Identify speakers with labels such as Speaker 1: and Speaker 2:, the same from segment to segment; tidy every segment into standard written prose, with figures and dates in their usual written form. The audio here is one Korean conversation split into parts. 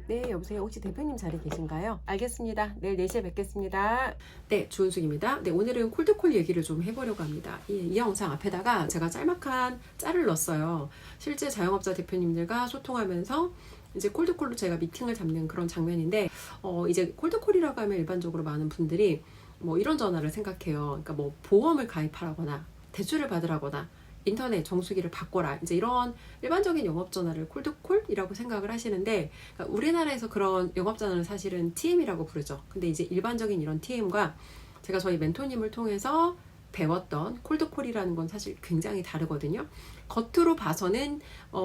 Speaker 1: 네, 여보세요. 혹시 대표님 자리 계신가요? 알겠습니다. 내일 4시에 뵙겠습니다. 네, 주은숙입니다. 네, 오늘은 콜드콜 얘기를 좀 해보려고 합니다. 이 영상 앞에다가 제가 짤막한 짤을 넣었어요. 실제 자영업자 대표님들과 소통하면서 이제 콜드콜로 제가 미팅을 잡는 그런 장면인데, 이제 콜드콜이라고 하면 일반적으로 많은 분들이 뭐 이런 전화를 생각해요. 그러니까 뭐 보험을 가입하라거나 대출을 받으라거나 인터넷 정수기를 바꿔라, 이제 이런 일반적인 영업 전화를 콜드콜이라고 생각을 하시는데, 그러니까 우리나라에서 그런 영업 전화는 사실은 TM이라고 부르죠. 근데 이제 일반적인 이런 TM과 제가 저희 멘토님을 통해서 배웠던 콜드콜이라는 건 사실 굉장히 다르거든요. 겉으로 봐서는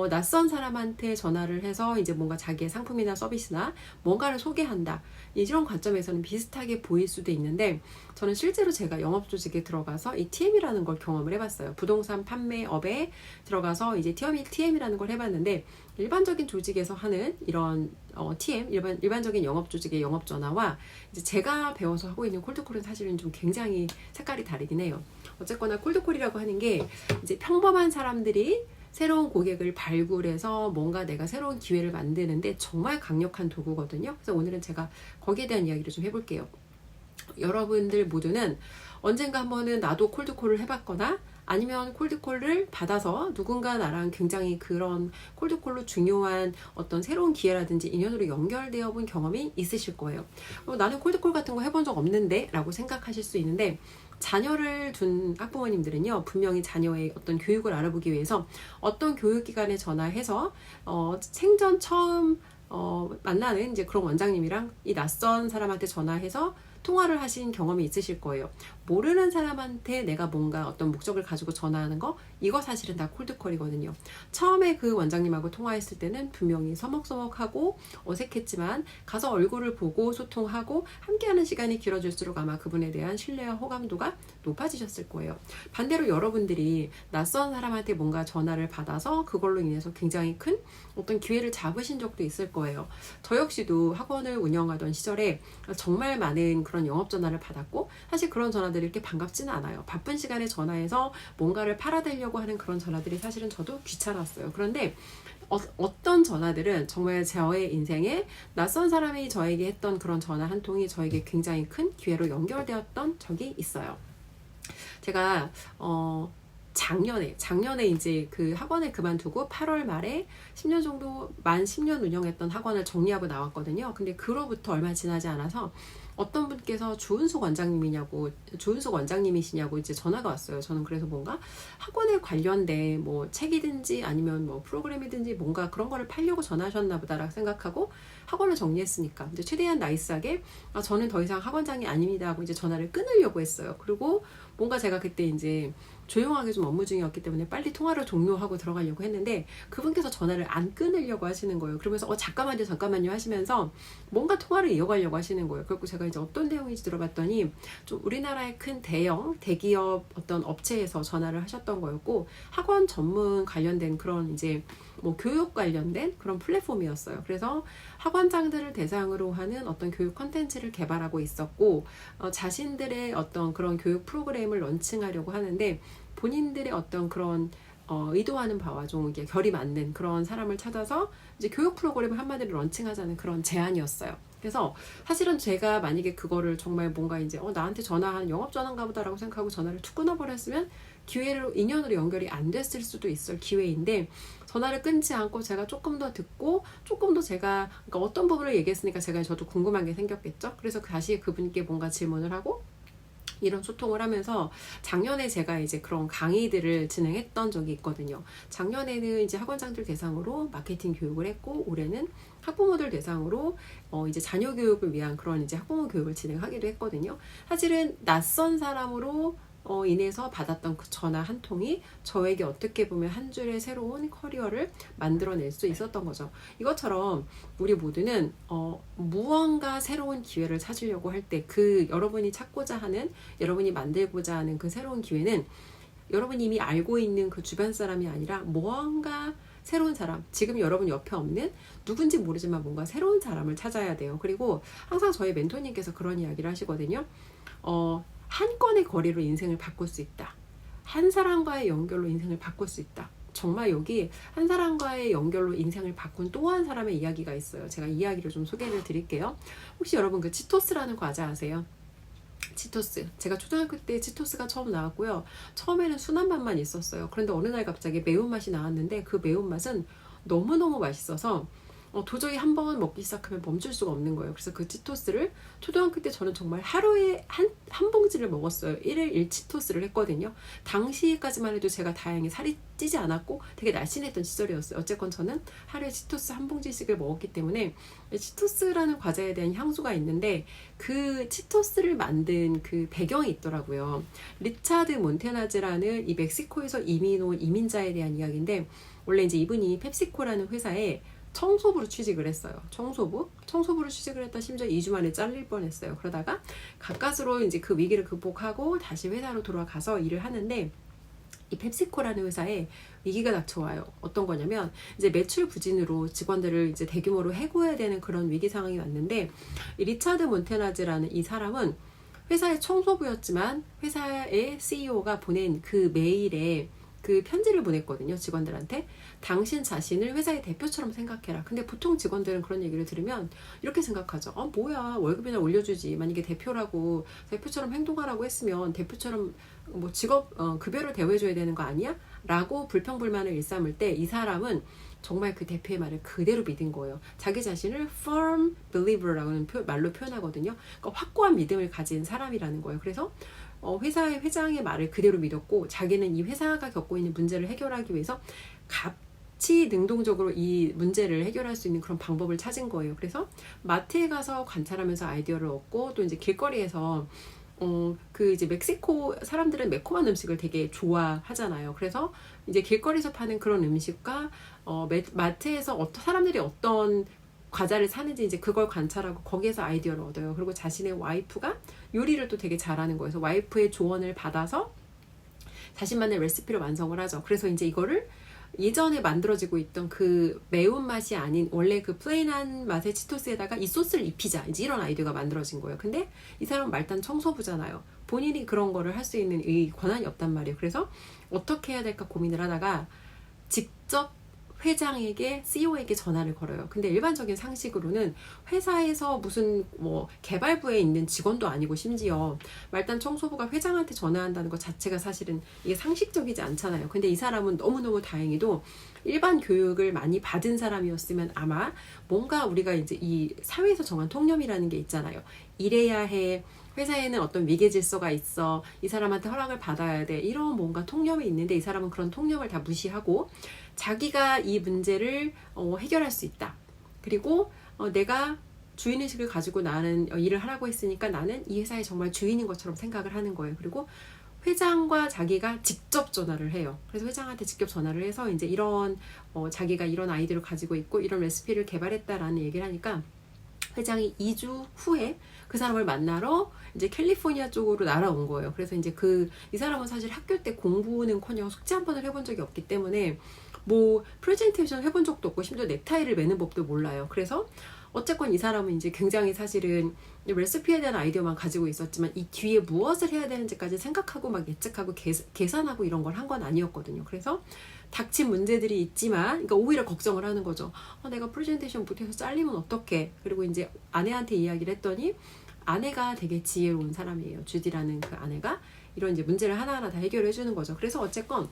Speaker 1: 낯선 사람한테 전화를 해서 이제 뭔가 자기의 상품이나 서비스나 뭔가를 소개한다, 이런 관점에서는 비슷하게 보일 수도 있는데, 저는 실제로 제가 영업 조직에 들어가서 이 TM이라는 걸 경험을 해봤어요. 부동산 판매업에 들어가서 이제 TM이라는 걸 해봤는데, 일반적인 조직에서 하는 이런 TM, 일반적인 영업 조직의 영업 전화와 이제 제가 배워서 하고 있는 콜드콜은 사실은 좀 굉장히 색깔이 다르긴 해요. 어쨌거나 콜드콜이라고 하는 게 이제 평범한 사람들이 새로운 고객을 발굴해서 뭔가 내가 새로운 기회를 만드는데 정말 강력한 도구거든요. 그래서 오늘은 제가 거기에 대한 이야기를 좀 해볼게요. 여러분들 모두는 언젠가 한 번은 나도 콜드콜을 해봤거나 아니면 콜드콜을 받아서 누군가 나랑 굉장히 그런 콜드콜로 중요한 어떤 새로운 기회라든지 인연으로 연결되어 본 경험이 있으실 거예요. 나는 콜드콜 같은 거 해본 적 없는데 라고 생각하실 수 있는데, 자녀를 둔 학부모님들은요, 분명히 자녀의 어떤 교육을 알아보기 위해서 어떤 교육기관에 전화해서 생전 처음 만나는 이제 그런 원장님이랑 이 낯선 사람한테 전화해서 통화를 하신 경험이 있으실 거예요. 모르는 사람한테 내가 뭔가 어떤 목적을 가지고 전화하는 거, 이거 사실은 다 콜드콜이거든요. 처음에 그 원장님하고 통화했을 때는 분명히 서먹서먹하고 어색했지만 가서 얼굴을 보고 소통하고 함께하는 시간이 길어질수록 아마 그분에 대한 신뢰와 호감도가 높아지셨을 거예요. 반대로 여러분들이 낯선 사람한테 뭔가 전화를 받아서 그걸로 인해서 굉장히 큰 어떤 기회를 잡으신 적도 있을 거예요. 저 역시도 학원을 운영하던 시절에 정말 많은 그런 영업 전화를 받았고, 사실 그런 전화들이 이렇게 반갑지는 않아요. 바쁜 시간에 전화해서 뭔가를 팔아대려고 하는 그런 전화들이 사실은 저도 귀찮았어요. 그런데 어떤 전화들은 정말 저의 인생에 낯선 사람이 저에게 했던 그런 전화 한 통이 저에게 굉장히 큰 기회로 연결되었던 적이 있어요. 제가 작년에 이제 그 학원을 그만두고 8월 말에 10년 정도, 만 10년 운영했던 학원을 정리하고 나왔거든요. 근데 그로부터 얼마 지나지 않아서 어떤 분께서 주은숙 원장님이시냐고 이제 전화가 왔어요. 저는 그래서 뭔가 학원에 관련된 뭐 책이든지 아니면 뭐 프로그램이든지 뭔가 그런 거를 팔려고 전화하셨나 보다라고 생각하고 학원을 정리했으니까 이제 최대한 나이스하게 저는 더 이상 학원장이 아닙니다 하고 이제 전화를 끊으려고 했어요. 그리고 뭔가 제가 그때 이제 조용하게 좀 업무 중이었기 때문에 빨리 통화를 종료하고 들어가려고 했는데, 그분께서 전화를 안 끊으려고 하시는 거예요. 그러면서 잠깐만요 하시면서 뭔가 통화를 이어가려고 하시는 거예요. 그리고 제가 이제 어떤 내용인지 들어봤더니 좀 우리나라의 큰 대기업 어떤 업체에서 전화를 하셨던 거였고, 학원 전문 관련된 그런 이제 뭐 교육 관련된 그런 플랫폼이었어요. 그래서 학원장들을 대상으로 하는 어떤 교육 컨텐츠를 개발하고 있었고, 자신들의 어떤 그런 교육 프로그램을 런칭하려고 하는데, 본인들의 어떤 그런 의도하는 바와 좀 이게 결이 맞는 그런 사람을 찾아서 이제 교육 프로그램을 한마디로 런칭하자는 그런 제안이었어요. 그래서 사실은 제가 만약에 그거를 정말 뭔가 이제 나한테 전화하는 영업 전화인가 보다라고 생각하고 전화를 툭 끊어버렸으면 인연으로 연결이 안 됐을 수도 있을 기회인데, 전화를 끊지 않고 제가 조금 더 듣고 조금 더 제가 그러니까 어떤 부분을 얘기했으니까 저도 궁금한 게 생겼겠죠. 그래서 다시 그분께 뭔가 질문을 하고 이런 소통을 하면서 작년에 제가 이제 그런 강의들을 진행했던 적이 있거든요. 작년에는 이제 학원장들 대상으로 마케팅 교육을 했고, 올해는 학부모들 대상으로 이제 자녀 교육을 위한 그런 이제 학부모 교육을 진행하기도 했거든요. 사실은 낯선 사람으로 인해서 받았던 그 전화 한 통이 저에게 어떻게 보면 한 줄의 새로운 커리어를 만들어낼 수 있었던 거죠. 이것처럼 우리 모두는 무언가 새로운 기회를 찾으려고 할 때 그 여러분이 찾고자 하는, 여러분이 만들고자 하는 그 새로운 기회는 여러분이 이미 알고 있는 그 주변 사람이 아니라 무언가 새로운 사람, 지금 여러분 옆에 없는 누군지 모르지만 뭔가 새로운 사람을 찾아야 돼요. 그리고 항상 저희 멘토님께서 그런 이야기를 하시거든요. 한 건의 거리로 인생을 바꿀 수 있다. 한 사람과의 연결로 인생을 바꿀 수 있다. 정말 여기 한 사람과의 연결로 인생을 바꾼 또 한 사람의 이야기가 있어요. 제가 이야기를 좀 소개를 드릴게요. 혹시 여러분 그 치토스라는 과자 아세요? 치토스. 제가 초등학교 때 치토스가 처음 나왔고요. 처음에는 순한 맛만 있었어요. 그런데 어느 날 갑자기 매운맛이 나왔는데 그 매운맛은 너무너무 맛있어서 도저히 한 번 먹기 시작하면 멈출 수가 없는 거예요. 그래서 그 치토스를 초등학교 때 저는 정말 하루에 한 봉지를 먹었어요. 1일 1치토스를 했거든요. 당시까지만 해도 제가 다행히 살이 찌지 않았고 되게 날씬했던 시절이었어요. 어쨌건 저는 하루에 치토스 한 봉지씩을 먹었기 때문에 치토스라는 과자에 대한 향수가 있는데 그 치토스를 만든 그 배경이 있더라고요. 리차드 몬테나즈라는 이 멕시코에서 이민 온 이민자에 대한 이야기인데 원래 이제 이분이 펩시코라는 회사에 청소부로 취직을 했어요. 청소부로 취직을 했다 심지어 2주 만에 잘릴 뻔했어요. 그러다가 가까스로 이제 그 위기를 극복하고 다시 회사로 돌아가서 일을 하는데 이 펩시코라는 회사에 위기가 닥쳐와요. 어떤 거냐면 이제 매출 부진으로 직원들을 이제 대규모로 해고해야 되는 그런 위기 상황이 왔는데 이 리차드 몬테나즈라는 이 사람은 회사의 청소부였지만 회사의 CEO가 보낸 그 메일에 그 편지를 보냈거든요. 직원들한테. 당신 자신을 회사의 대표처럼 생각해라. 근데 보통 직원들은 그런 얘기를 들으면 이렇게 생각하죠. 뭐야, 월급이나 올려주지. 만약에 대표처럼 행동하라고 했으면 대표처럼 뭐 직업 급여를 대우해줘야 되는 거 아니야? 라고 불평불만을 일삼을 때 이 사람은 정말 그 대표의 말을 그대로 믿은 거예요. 자기 자신을 firm believer라는 말로 표현하거든요. 그러니까 확고한 믿음을 가진 사람이라는 거예요. 그래서 회사의 회장의 말을 그대로 믿었고 자기는 이 회사가 겪고 있는 문제를 해결하기 위해서 같이 능동적으로 이 문제를 해결할 수 있는 그런 방법을 찾은 거예요. 그래서 마트에 가서 관찰하면서 아이디어를 얻고 또 이제 길거리에서 그 이제 멕시코 사람들은 매콤한 음식을 되게 좋아하잖아요. 그래서 이제 길거리에서 파는 그런 음식과 마트에서 사람들이 어떤 과자를 사는지 이제 그걸 관찰하고 거기에서 아이디어를 얻어요. 그리고 자신의 와이프가 요리를 또 되게 잘하는 거예요. 그래서 와이프의 조언을 받아서 자신만의 레시피를 완성을 하죠. 그래서 이제 이거를 예전에 만들어지고 있던 그 매운맛이 아닌 원래 그 플레인한 맛의 치토스에다가 이 소스를 입히자. 이제 이런 아이디어가 만들어진 거예요. 근데 이 사람은 말단 청소부잖아요. 본인이 그런 거를 할 수 있는 이 권한이 없단 말이에요. 그래서 어떻게 해야 될까 고민을 하다가 직접 회장에게 CEO에게 전화를 걸어요. 근데 일반적인 상식으로는 회사에서 무슨 뭐 개발부에 있는 직원도 아니고 심지어 말단 청소부가 회장한테 전화한다는 것 자체가 사실은 이게 상식적이지 않잖아요. 근데 이 사람은 너무너무 다행히도 일반 교육을 많이 받은 사람이었으면 아마 뭔가 우리가 이제 이 사회에서 정한 통념이라는 게 있잖아요. 이래야 해. 회사에는 어떤 위계 질서가 있어. 이 사람한테 허락을 받아야 돼. 이런 뭔가 통념이 있는데 이 사람은 그런 통념을 다 무시하고 자기가 이 문제를 해결할 수 있다. 그리고 내가 주인의식을 가지고 나는 일을 하라고 했으니까 나는 이 회사의 정말 주인인 것처럼 생각을 하는 거예요. 그리고 회장과 자기가 직접 전화를 해요. 그래서 회장한테 직접 전화를 해서 이제 이런 자기가 이런 아이디어를 가지고 있고 이런 레시피를 개발했다라는 얘기를 하니까 회장이 2주 후에 그 사람을 만나러 이제 캘리포니아 쪽으로 날아온 거예요. 그래서 이제 이 사람은 사실 학교 때 공부는커녕 숙제 한 번을 해본 적이 없기 때문에 뭐 프레젠테이션 해본 적도 없고 심지어 넥타이를 매는 법도 몰라요. 그래서 어쨌건 이 사람은 이제 굉장히 사실은 레시피에 대한 아이디어만 가지고 있었지만 이 뒤에 무엇을 해야 되는지까지 생각하고 막 예측하고 계산하고 이런 걸 한 건 아니었거든요. 그래서 닥친 문제들이 있지만 그러니까 오히려 걱정을 하는 거죠. 내가 프레젠테이션 못해서 잘리면 어떡해. 그리고 이제 아내한테 이야기를 했더니 아내가 되게 지혜로운 사람이에요. 주디라는 그 아내가 이런 이제 문제를 하나하나 다 해결해 주는 거죠. 그래서 어쨌건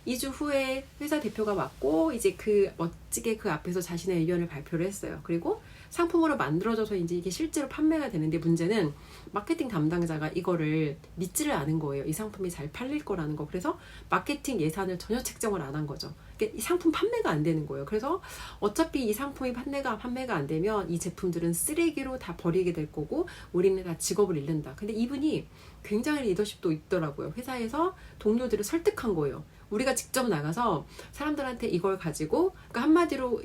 Speaker 1: 2주 후에 회사 대표가 왔고 이제 멋지게 그 앞에서 자신의 의견을 발표를 했어요. 그리고 상품으로 만들어져서 이제 이게 실제로 판매가 되는데 문제는 마케팅 담당자가 이거를 믿지를 않은 거예요. 이 상품이 잘 팔릴 거라는 거. 그래서 마케팅 예산을 전혀 책정을 안 한 거죠. 그러니까 이 상품 판매가 안 되는 거예요. 그래서 어차피 이 상품이 판매가 안 되면 이 제품들은 쓰레기로 다 버리게 될 거고 우리는 다 직업을 잃는다. 근데 이분이 굉장히 리더십도 있더라고요. 회사에서 동료들을 설득한 거예요. 우리가 직접 나가서 사람들한테 이걸 가지고 그러니까 한마디로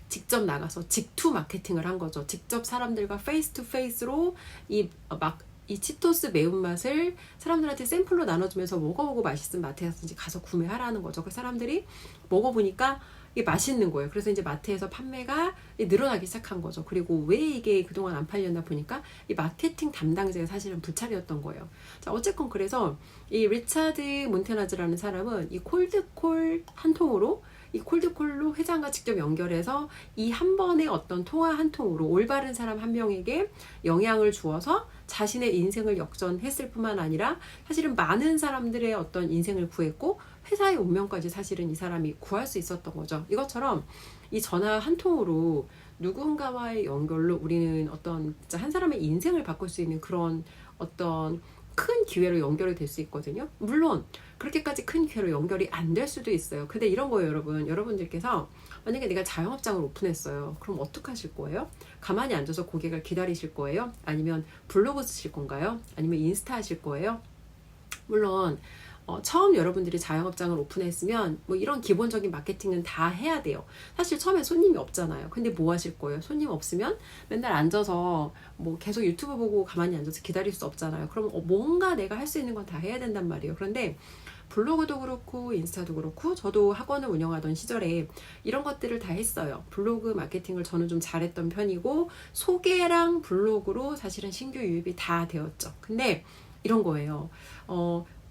Speaker 1: 직접 나가서 직투 마케팅을 한 거죠. 직접 사람들과 페이스 투 페이스로 이 치토스 매운맛을 사람들한테 샘플로 나눠주면서 먹어보고 맛있으면 마트에서 이제 가서 구매하라는 거죠. 그 사람들이 먹어보니까 이게 맛있는 거예요. 그래서 이제 마트에서 판매가 늘어나기 시작한 거죠. 그리고 왜 이게 그동안 안 팔렸나 보니까 이 마케팅 담당자가 사실은 불찰이었던 거예요. 자, 어쨌건 그래서 이 리차드 몬테나즈라는 사람은 이 콜드콜 한 통으로 이 콜드콜로 회장과 직접 연결해서 이 한 번의 어떤 통화 한 통으로 올바른 사람 한 명에게 영향을 주어서 자신의 인생을 역전했을 뿐만 아니라 사실은 많은 사람들의 어떤 인생을 구했고 회사의 운명까지 사실은 이 사람이 구할 수 있었던 거죠. 이것처럼 이 전화 한 통으로 누군가와의 연결로 우리는 어떤 진짜 한 사람의 인생을 바꿀 수 있는 그런 어떤 큰 기회로 연결이 될 수 있거든요. 물론 그렇게까지 큰 기회로 연결이 안 될 수도 있어요. 근데 이런 거예요, 여러분. 여러분들께서 만약에 내가 자영업장을 오픈했어요. 그럼 어떻게 하실 거예요? 가만히 앉아서 고객을 기다리실 거예요? 아니면 블로그 쓰실 건가요? 아니면 인스타 하실 거예요? 물론 처음 여러분들이 자영업장을 오픈했으면 뭐 이런 기본적인 마케팅은 다 해야 돼요. 사실 처음에 손님이 없잖아요. 근데 뭐 하실 거예요? 손님 없으면 맨날 앉아서 뭐 계속 유튜브 보고 가만히 앉아서 기다릴 수 없잖아요. 그럼 뭔가 내가 할 수 있는 건 다 해야 된단 말이에요. 그런데 블로그도 그렇고 인스타도 그렇고 저도 학원을 운영하던 시절에 이런 것들을 다 했어요. 블로그 마케팅을 저는 좀 잘했던 편이고 소개랑 블로그로 사실은 신규 유입이 다 되었죠. 근데 이런 거예요.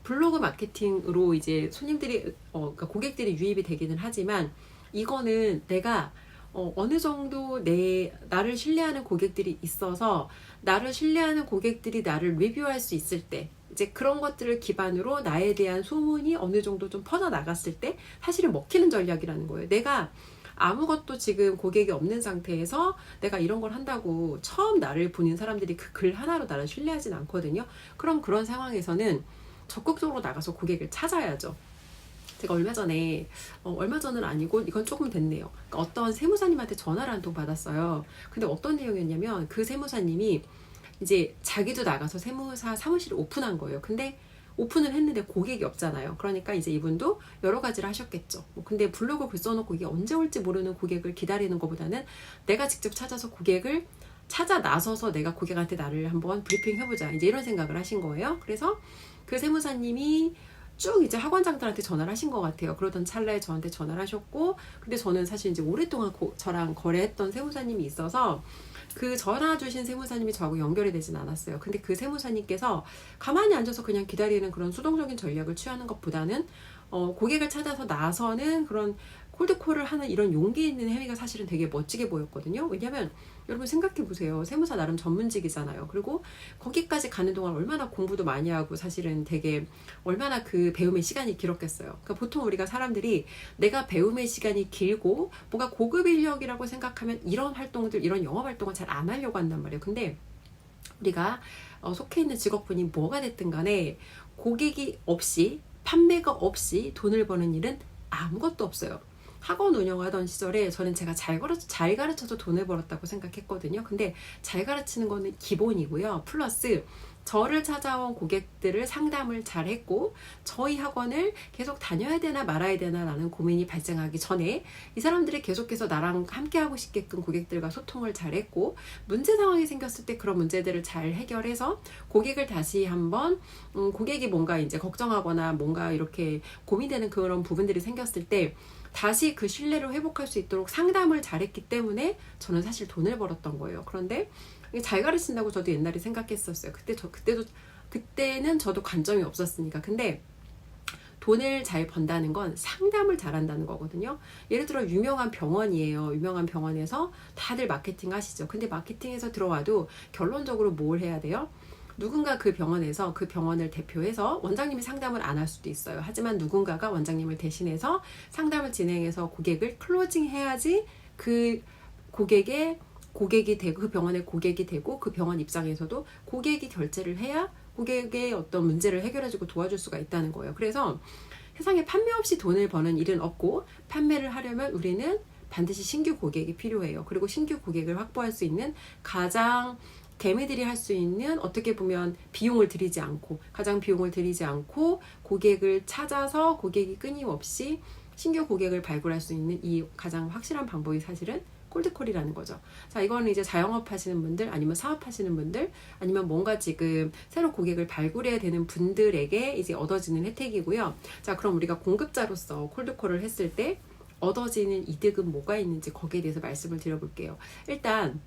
Speaker 1: 블로그 마케팅으로 이제 손님들이 그러니까 고객들이 유입이 되기는 하지만 이거는 내가 어느 정도 나를 신뢰하는 고객들이 있어서 나를 신뢰하는 고객들이 나를 리뷰할 수 있을 때 이제 그런 것들을 기반으로 나에 대한 소문이 어느 정도 좀 퍼져나갔을 때 사실은 먹히는 전략이라는 거예요. 내가 아무것도 지금 고객이 없는 상태에서 내가 이런 걸 한다고 처음 나를 보는 사람들이 그 글 하나로 나를 신뢰하진 않거든요. 그럼 그런 상황에서는 적극적으로 나가서 고객을 찾아야죠. 제가 얼마 전은 아니고 이건 조금 됐네요. 그러니까 어떤 세무사님한테 전화를 한 통 받았어요. 근데 어떤 내용이었냐면 그 세무사님이 이제 자기도 나가서 세무사 사무실을 오픈한 거예요. 근데 오픈을 했는데 고객이 없잖아요. 그러니까 이제 이분도 여러 가지를 하셨겠죠. 근데 블로그 글 써놓고 이게 언제 올지 모르는 고객을 기다리는 것보다는 내가 직접 찾아서 고객을 찾아 나서서 내가 고객한테 나를 한번 브리핑 해보자. 이제 이런 생각을 하신 거예요. 그래서 그 세무사님이 쭉 이제 학원장들한테 전화를 하신 것 같아요. 그러던 찰나에 저한테 전화를 하셨고, 근데 저는 사실 이제 오랫동안 저랑 거래했던 세무사님이 있어서 그 전화 주신 세무사님이 저하고 연결이 되진 않았어요. 근데 그 세무사님께서 가만히 앉아서 그냥 기다리는 그런 수동적인 전략을 취하는 것보다는 고객을 찾아서 나서는 그런 콜드콜을 하는 이런 용기 있는 행위가 사실은 되게 멋지게 보였거든요. 왜냐면 여러분 생각해 보세요. 세무사 나름 전문직이잖아요. 그리고 거기까지 가는 동안 얼마나 공부도 많이 하고 사실은 되게 얼마나 그 배움의 시간이 길었겠어요. 그러니까 보통 우리가 사람들이 내가 배움의 시간이 길고 뭐가 고급 인력이라고 생각하면 이런 활동들, 이런 영업 활동을 잘 안 하려고 한단 말이에요. 근데 우리가 속해 있는 직업군이 뭐가 됐든 간에 고객이 없이 판매가 없이 돈을 버는 일은 아무것도 없어요. 학원 운영하던 시절에 저는 제가 잘 가르쳐서 돈을 벌었다고 생각했거든요. 근데 잘 가르치는 거는 기본이고요. 플러스 저를 찾아온 고객들을 상담을 잘 했고 저희 학원을 계속 다녀야 되나 말아야 되나 라는 고민이 발생하기 전에 이 사람들이 계속해서 나랑 함께 하고 싶게끔 고객들과 소통을 잘 했고 문제 상황이 생겼을 때 그런 문제들을 잘 해결해서 고객을 다시 한번 고객이 뭔가 이제 걱정하거나 뭔가 이렇게 고민되는 그런 부분들이 생겼을 때 다시 그 신뢰를 회복할 수 있도록 상담을 잘했기 때문에 저는 사실 돈을 벌었던 거예요. 그런데 잘 가르친다고 저도 옛날에 생각했었어요. 그때는 저도 관점이 없었으니까. 근데 돈을 잘 번다는 건 상담을 잘한다는 거거든요. 예를 들어 유명한 병원이에요. 유명한 병원에서 다들 마케팅 하시죠. 근데 마케팅에서 들어와도 결론적으로 뭘 해야 돼요? 누군가 그 병원에서 그 병원을 대표해서 원장님이 상담을 안 할 수도 있어요. 하지만 누군가가 원장님을 대신해서 상담을 진행해서 고객을 클로징 해야지 그 고객이 되고 그 병원의 고객이 되고 그 병원 입장에서도 고객이 결제를 해야 고객의 어떤 문제를 해결해주고 도와줄 수가 있다는 거예요. 그래서 세상에 판매 없이 돈을 버는 일은 없고 판매를 하려면 우리는 반드시 신규 고객이 필요해요. 그리고 신규 고객을 확보할 수 있는 가장 개미들이 할 수 있는 어떻게 보면 비용을 들이지 않고 고객을 찾아서 고객이 끊임없이 신규 고객을 발굴할 수 있는 이 가장 확실한 방법이 사실은 콜드콜이라는 거죠. 자, 이거는 이제 자영업 하시는 분들, 아니면 사업하시는 분들, 아니면 뭔가 지금 새로 고객을 발굴해야 되는 분들에게 이제 얻어지는 혜택이고요. 자, 그럼 우리가 공급자로서 콜드콜을 했을 때 얻어지는 이득은 뭐가 있는지 거기에 대해서 말씀을 드려볼게요. 일단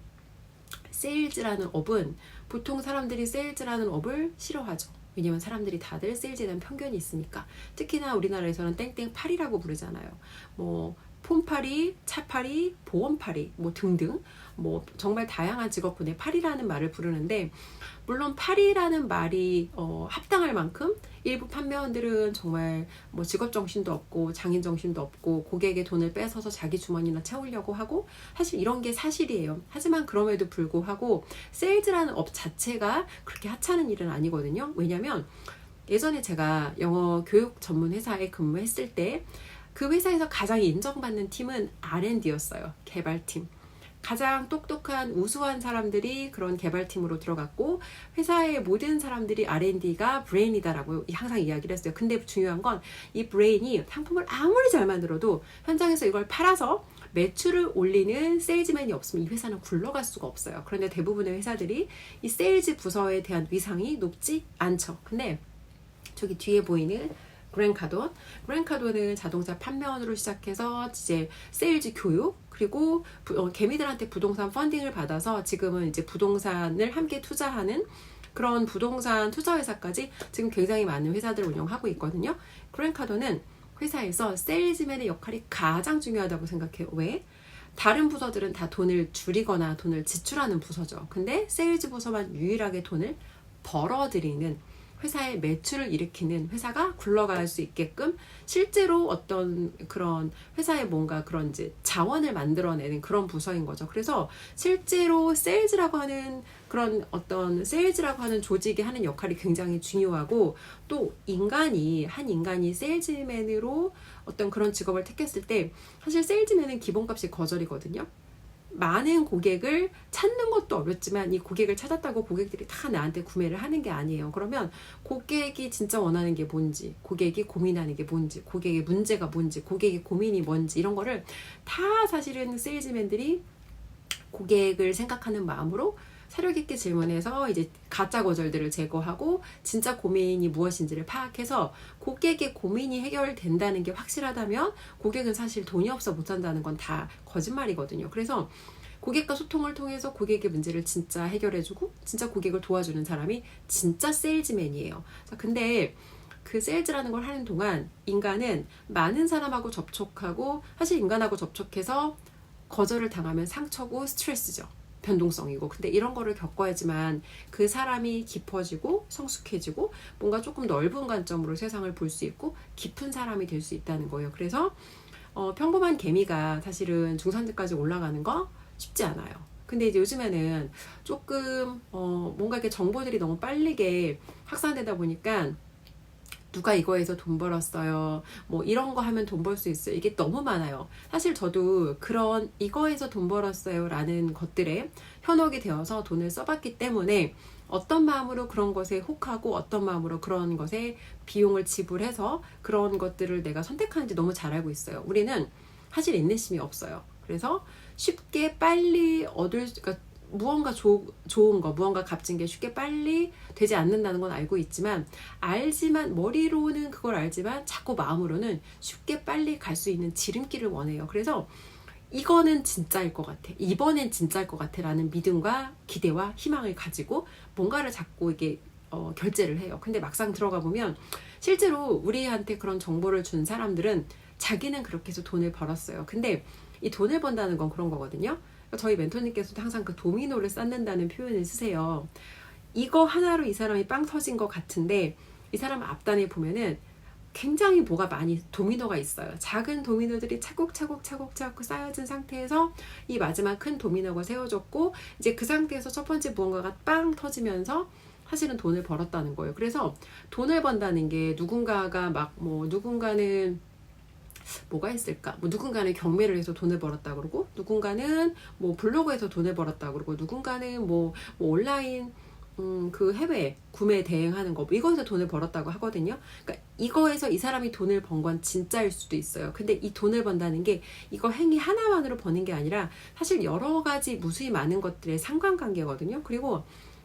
Speaker 1: 세일즈라는 업은 보통 사람들이 세일즈라는 업을 싫어하죠. 왜냐면 사람들이 다들 세일즈에 대한 편견이 있으니까. 특히나 우리나라에서는 땡땡팔이라고 부르잖아요. 뭐 폰팔이, 차팔이, 보험팔이 뭐 등등 뭐 정말 다양한 직업군의 팔이라는 말을 부르는데, 물론 팔이라는 말이 합당할 만큼 일부 판매원들은 정말 뭐 직업 정신도 없고 장인 정신도 없고 고객의 돈을 뺏어서 자기 주머니나 채우려고 하고, 사실 이런 게 사실이에요. 하지만 그럼에도 불구하고 세일즈라는 업 자체가 그렇게 하찮은 일은 아니거든요. 왜냐면 예전에 제가 영어 교육 전문 회사에 근무했을 때 그 회사에서 가장 인정받는 팀은 R&D였어요. 개발팀. 가장 똑똑한 우수한 사람들이 그런 개발팀으로 들어갔고, 회사의 모든 사람들이 R&D가 브레인이다라고 항상 이야기를 했어요. 근데 중요한 건 이 브레인이 상품을 아무리 잘 만들어도 현장에서 이걸 팔아서 매출을 올리는 세일즈맨이 없으면 이 회사는 굴러갈 수가 없어요. 그런데 대부분의 회사들이 이 세일즈 부서에 대한 위상이 높지 않죠. 근데 저기 뒤에 보이는 그랜카돈은 자동차 판매원으로 시작해서 이제 세일즈 교육, 그리고 개미들한테 부동산 펀딩을 받아서 지금은 이제 부동산을 함께 투자하는 그런 부동산 투자회사까지 지금 굉장히 많은 회사들을 운영하고 있거든요. 그랜카돈은 회사에서 세일즈맨의 역할이 가장 중요하다고 생각해요. 왜? 다른 부서들은 다 돈을 줄이거나 돈을 지출하는 부서죠. 근데 세일즈 부서만 유일하게 돈을 벌어들이는, 회사의 매출을 일으키는, 회사가 굴러갈 수 있게끔 실제로 어떤 그런 회사에 뭔가 그런 이제 자원을 만들어내는 그런 부서인 거죠. 그래서 실제로 세일즈라고 하는 그런 어떤 세일즈라고 하는 조직이 하는 역할이 굉장히 중요하고, 또 한 인간이 세일즈맨으로 어떤 그런 직업을 택했을 때 사실 세일즈맨은 기본값이 거절이거든요. 많은 고객을 찾는 것도 어렵지만 이 고객을 찾았다고 고객들이 다 나한테 구매를 하는 게 아니에요. 그러면 고객이 진짜 원하는 게 뭔지, 고객이 고민하는 게 뭔지, 고객의 문제가 뭔지, 고객의 고민이 뭔지, 이런 거를 다 사실은 세일즈맨들이 고객을 생각하는 마음으로 사력 있게 질문해서 이제 가짜 거절들을 제거하고 진짜 고민이 무엇인지를 파악해서 고객의 고민이 해결된다는 게 확실하다면 고객은 사실 돈이 없어 못 산다는 건 다 거짓말이거든요. 그래서 고객과 소통을 통해서 고객의 문제를 진짜 해결해주고 진짜 고객을 도와주는 사람이 진짜 세일즈맨이에요. 자, 근데 그 세일즈라는 걸 하는 동안 인간은 많은 사람하고 접촉하고, 사실 인간하고 접촉해서 거절을 당하면 상처고 스트레스죠. 변동성이고. 근데 이런 거를 겪어야지만 그 사람이 깊어지고 성숙해지고 뭔가 조금 넓은 관점으로 세상을 볼 수 있고 깊은 사람이 될 수 있다는 거예요. 그래서 평범한 개미가 사실은 중산층까지 올라가는 거 쉽지 않아요. 근데 이제 요즘에는 조금 뭔가 이렇게 정보들이 너무 빠르게 확산되다 보니까 누가 이거에서 돈 벌었어요, 뭐 이런 거 하면 돈 벌 수 있어요, 이게 너무 많아요. 사실 저도 그런 이거에서 돈 벌었어요 라는 것들에 현혹이 되어서 돈을 써봤기 때문에 어떤 마음으로 그런 것에 혹하고 어떤 마음으로 그런 것에 비용을 지불해서 그런 것들을 내가 선택하는지 너무 잘 알고 있어요. 우리는 사실 인내심이 없어요. 그래서 쉽게 빨리 그러니까 무언가 좋은 거, 무언가 값진 게 쉽게 빨리 되지 않는다는 건 알고 있지만, 머리로는 그걸 알지만 자꾸 마음으로는 쉽게 빨리 갈 수 있는 지름길을 원해요. 그래서 이거는 진짜일 것 같아, 이번엔 진짜일 것 같아 라는 믿음과 기대와 희망을 가지고 뭔가를 자꾸 이게 결제를 해요. 근데 막상 들어가 보면 실제로 우리한테 그런 정보를 준 사람들은 자기는 그렇게 해서 돈을 벌었어요. 근데 이 돈을 번다는 건 그런 거거든요. 저희 멘토님께서도 항상 그 도미노를 쌓는다는 표현을 쓰세요. 이거 하나로 이 사람이 빵 터진 것 같은데 이 사람 앞단에 보면은 굉장히 뭐가 많이 도미노가 있어요. 작은 도미노들이 차곡차곡 쌓여진 상태에서 이 마지막 큰 도미노가 세워졌고, 이제 그 상태에서 첫 번째 무언가가 빵 터지면서 사실은 돈을 벌었다는 거예요. 그래서 돈을 번다는 게 누군가가 누군가는 뭐가 있을까? 누군가는 경매를 해서 돈을 벌었다 그러고, 누군가는 블로그에서 돈을 벌었다 그러고, 누군가는 온라인 그 해외 구매 대행하는 거 이거에서 돈을 벌었다고 하거든요. 그러니까 이거에서 이 사람이 돈을 번 건 진짜일 수도 있어요. 근데 이 돈을 번다는 게 이거 행위 하나만으로 버는 게 아니라 사실 여러 가지 무수히 많은 것들의 상관관계거든요. 그리고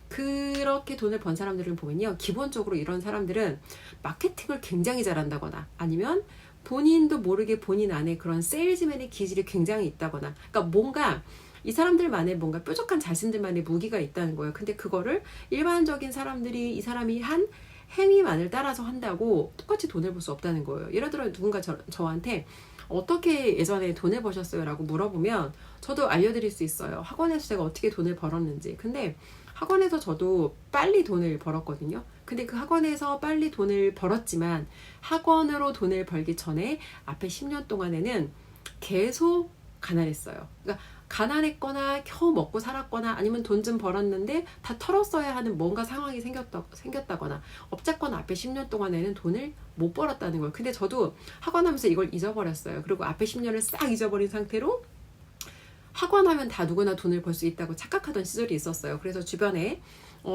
Speaker 1: 그렇게 돈을 번 사람들을 보면요, 기본적으로 이런 사람들은 마케팅을 굉장히 잘한다거나 아니면 본인도 모르게 본인 안에 그런 세일즈맨의 기질이 굉장히 있다거나, 그러니까 뭔가 이 사람들만의 뭔가 뾰족한 자신들만의 무기가 있다는 거예요. 근데 그거를 일반적인 사람들이 이 사람이 한 행위만을 따라서 한다고 똑같이 돈을 벌 수 없다는 거예요. 예를 들어 누군가 저한테 어떻게 예전에 돈을 버셨어요? 라고 물어보면 저도 알려드릴 수 있어요. 학원에서 제가 어떻게 돈을 벌었는지. 근데 학원에서 저도 빨리 돈을 벌었거든요. 근데 그 학원에서 빨리 돈을 벌었지만 학원으로 돈을 벌기 전에 앞에 10년 동안에는 계속 가난했어요. 그러니까 가난했거나 겨우 먹고 살았거나 아니면 돈 좀 벌었는데 다 털었어야 하는 뭔가 상황이 생겼다거나 어쨌거나 앞에 10년 동안에는 돈을 못 벌었다는 거예요. 근데 저도 학원 하면서 이걸 잊어버렸어요. 그리고 앞에 10년을 싹 잊어버린 상태로 학원 하면 다 누구나 돈을 벌 수 있다고 착각하던 시절이 있었어요. 그래서 주변에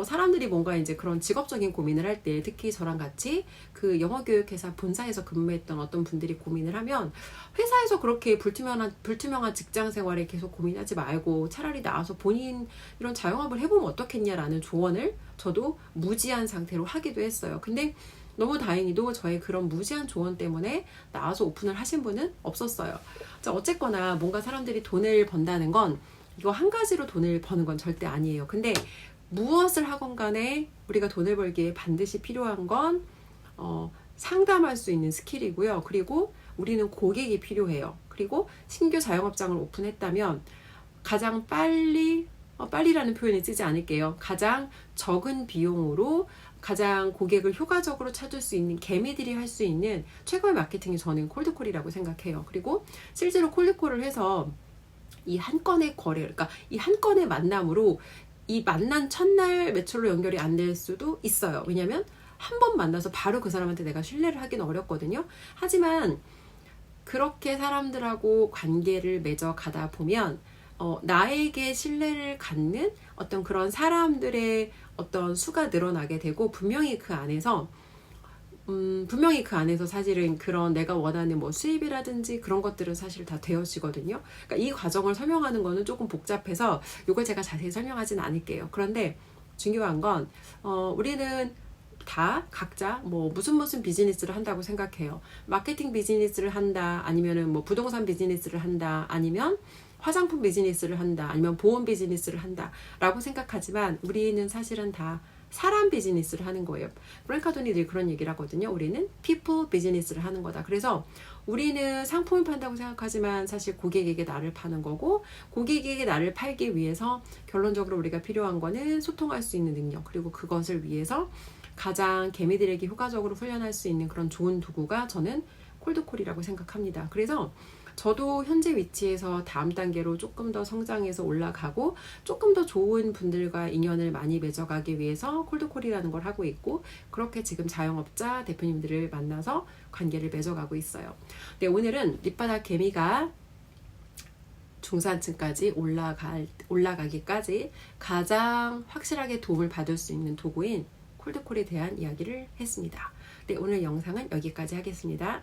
Speaker 1: 사람들이 뭔가 이제 그런 직업적인 고민을 할 때, 특히 저랑 같이 그 영어교육회사 본사에서 근무했던 어떤 분들이 고민을 하면, 회사에서 그렇게 불투명한 직장 생활에 계속 고민하지 말고 차라리 나와서 본인 이런 자영업을 해보면 어떻겠냐라는 조언을 저도 무지한 상태로 하기도 했어요. 근데 너무 다행히도 저의 그런 무지한 조언 때문에 나와서 오픈을 하신 분은 없었어요. 자, 어쨌거나 뭔가 사람들이 돈을 번다는 건 이거 한 가지로 돈을 버는 건 절대 아니에요. 근데 무엇을 하건 간에 우리가 돈을 벌기에 반드시 필요한 건 상담할 수 있는 스킬이고요. 그리고 우리는 고객이 필요해요. 그리고 신규 자영업장을 오픈했다면 가장 빨리라는 표현을 쓰지 않을게요. 가장 적은 비용으로 가장 고객을 효과적으로 찾을 수 있는 개미들이 할 수 있는 최고의 마케팅이 저는 콜드콜이라고 생각해요. 그리고 실제로 콜드콜을 해서 이 한 건의 거래, 그러니까 이 한 건의 만남으로 이 만난 첫날 매출로 연결이 안 될 수도 있어요. 왜냐면 한 번 만나서 바로 그 사람한테 내가 신뢰를 하기는 어렵거든요. 하지만 그렇게 사람들하고 관계를 맺어 가다 보면 나에게 신뢰를 갖는 어떤 그런 사람들의 어떤 수가 늘어나게 되고, 분명히 그 안에서 사실은 그런 내가 원하는 뭐 수입이라든지 그런 것들은 사실 다 되어지거든요. 그러니까 이 과정을 설명하는 거는 조금 복잡해서 이걸 제가 자세히 설명하지는 않을게요. 그런데 중요한 건 우리는 다 각자 뭐 무슨 비즈니스를 한다고 생각해요. 마케팅 비즈니스를 한다, 아니면은 뭐 부동산 비즈니스를 한다, 아니면 화장품 비즈니스를 한다, 아니면 보험 비즈니스를 한다 라고 생각하지만 우리는 사실은 다 사람 비즈니스를 하는 거예요. 브랜카돈이 늘 그런 얘기를 하거든요. 우리는 people 비즈니스를 하는 거다. 그래서 우리는 상품을 판다고 생각하지만 사실 고객에게 나를 파는 거고, 고객에게 나를 팔기 위해서 결론적으로 우리가 필요한 거는 소통할 수 있는 능력, 그리고 그것을 위해서 가장 개미들에게 효과적으로 훈련할 수 있는 그런 좋은 도구가 저는 콜드콜이라고 생각합니다. 그래서 저도 현재 위치에서 다음 단계로 조금 더 성장해서 올라가고 조금 더 좋은 분들과 인연을 많이 맺어가기 위해서 콜드콜이라는 걸 하고 있고, 그렇게 지금 자영업자 대표님들을 만나서 관계를 맺어가고 있어요. 네, 오늘은 밑바닥 개미가 중산층까지 올라가기까지 가장 확실하게 도움을 받을 수 있는 도구인 콜드콜에 대한 이야기를 했습니다. 네, 오늘 영상은 여기까지 하겠습니다.